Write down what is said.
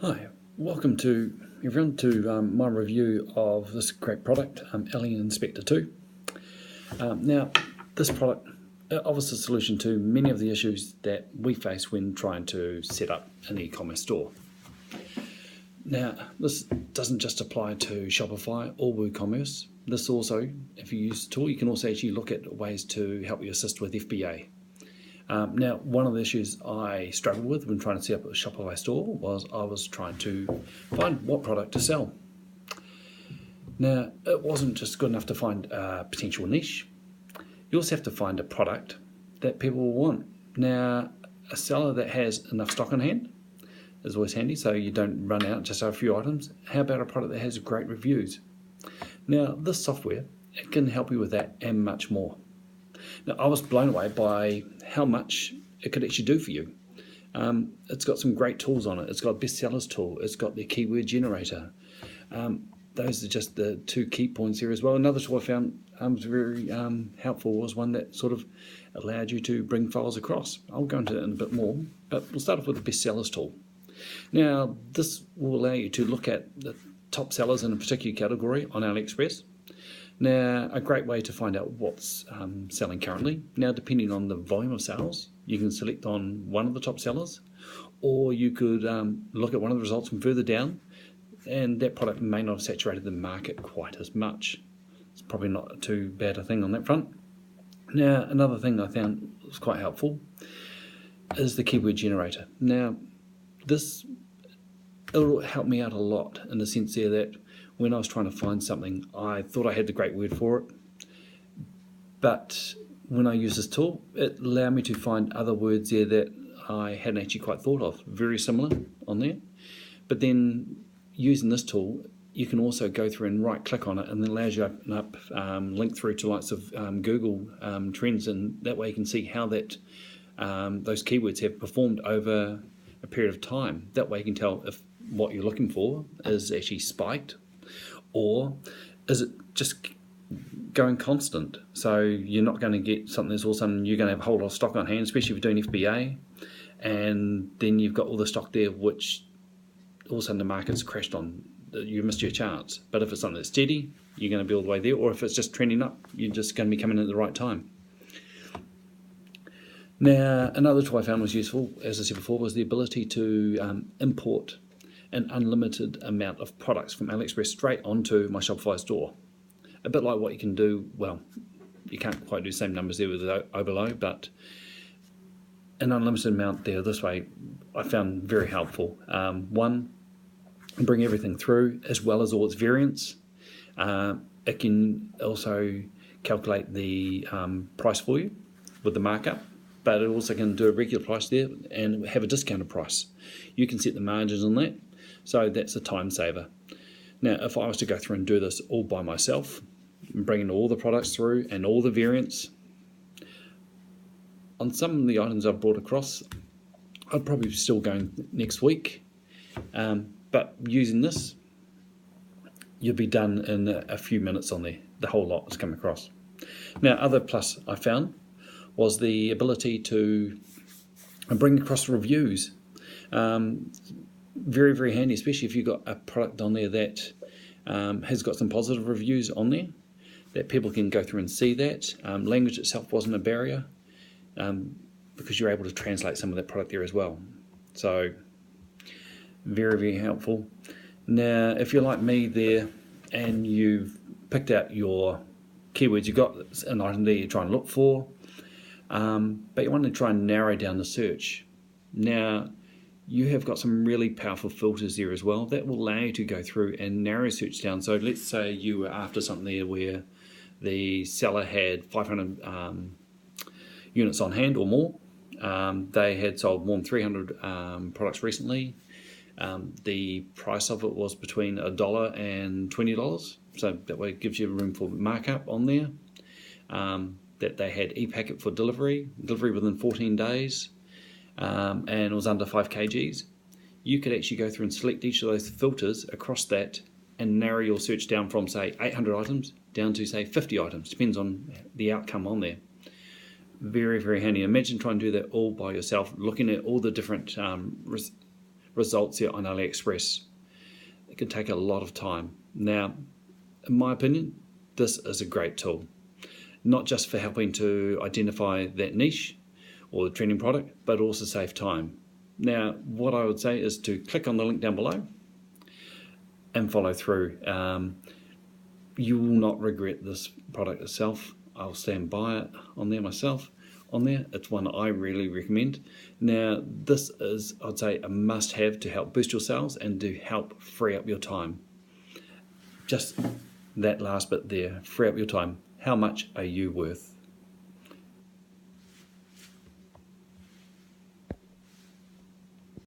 Hi, welcome to everyone to my review of this great product, Alien Inspector 2. Now, this product offers a solution to many of the issues that we face when trying to set up an e-commerce store. Now, this doesn't just apply to Shopify or WooCommerce. This also, if you use the tool, you can also actually look at ways to help you assist with FBA. Now, one of the issues I struggled with when trying to set up a Shopify store was I was trying to find what product to sell. Now, it wasn't just good enough to find a potential niche. You also have to find a product that people will want. Now, a seller that has enough stock on hand is always handy, so you don't run out just a few items. How about a product that has great reviews? Now, this software, it can help you with that and much more. Now, I was blown away by how much it could actually do for you. It's got some great tools on it. It's got a bestsellers tool. It's got the keyword generator. Those are just the two key points here as well. Another tool I found was very helpful was one that sort of allowed you to bring files across. I'll go into it in a bit more, but we'll start off with the bestsellers tool. Now, this will allow you to look at the top sellers in a particular category on AliExpress. Now, a great way to find out what's selling currently. Now, depending on the volume of sales, you can select on one of the top sellers, or you could look at one of the results from further down, and that product may not have saturated the market quite as much. It's probably not too bad a thing on that front. Now, another thing I found was quite helpful is the keyword generator. Now, it'll help me out a lot in the sense there that when I was trying to find something, I thought I had the great word for it. But when I use this tool, it allowed me to find other words there that I hadn't actually quite thought of, very similar on there. But then using this tool, you can also go through and right-click on it, and it allows you to open up, link through to lots of Google Trends, and that way you can see how that those keywords have performed over a period of time. That way you can tell if what you're looking for is actually spiked, or is it just going constant? So you're not going to get something that's all of a sudden you're going to have a whole lot of stock on hand, especially if you're doing FBA, and then you've got all the stock there which all of a sudden the market's crashed on. You missed your chance. But if it's something that's steady, you're going to be all the way there, or if it's just trending up, you're just going to be coming in at the right time. Now, another tool I found was useful, as I said before, was the ability to import an unlimited amount of products from AliExpress straight onto my Shopify store. A bit like what you can do, well, you can't quite do the same numbers there with Overload, but an unlimited amount there this way I found very helpful. One, bring everything through as well as all its variants. It can also calculate the price for you with the markup, but it also can do a regular price there and have a discounted price. You can set the margins on that. So that's a time saver. Now, if I was to go through and do this all by myself, bringing all the products through and all the variants, on some of the items I've brought across, I'd probably be still going next week. But using this, you'll be done in a few minutes on there. The whole lot has come across. Now, other plus I found was the ability to bring across reviews. Very, very handy, especially if you've got a product on there that has got some positive reviews on there, that people can go through and see that. Language itself wasn't a barrier because you're able to translate some of that product there as well. So, very, very helpful. Now, if you're like me there and you've picked out your keywords, you've got an item there you're trying to look for, but you want to try and narrow down the search. Now, you have got some really powerful filters there as well that will allow you to go through and narrow search down. So let's say you were after something there where the seller had 500 units on hand or more. They had sold more than 300 products recently. The price of it was between $1 and $20. So that way it gives you room for markup on there. That they had e-packet for delivery within 14 days. And it was under 5 kgs, you could actually go through and select each of those filters across that and narrow your search down from, say, 800 items down to, say, 50 items. Depends on the outcome on there. Very, very handy. Imagine trying to do that all by yourself, looking at all the different results here on AliExpress. It can take a lot of time. Now, in my opinion, this is a great tool, not just for helping to identify that niche or the trending product, but also save time. Now, what I would say is to click on the link down below and follow through. You will not regret this product itself. I'll stand by it on there myself. It's one I really recommend. Now, this is, I'd say, a must-have to help boost your sales and to help free up your time. Just that last bit there, free up your time. How much are you worth?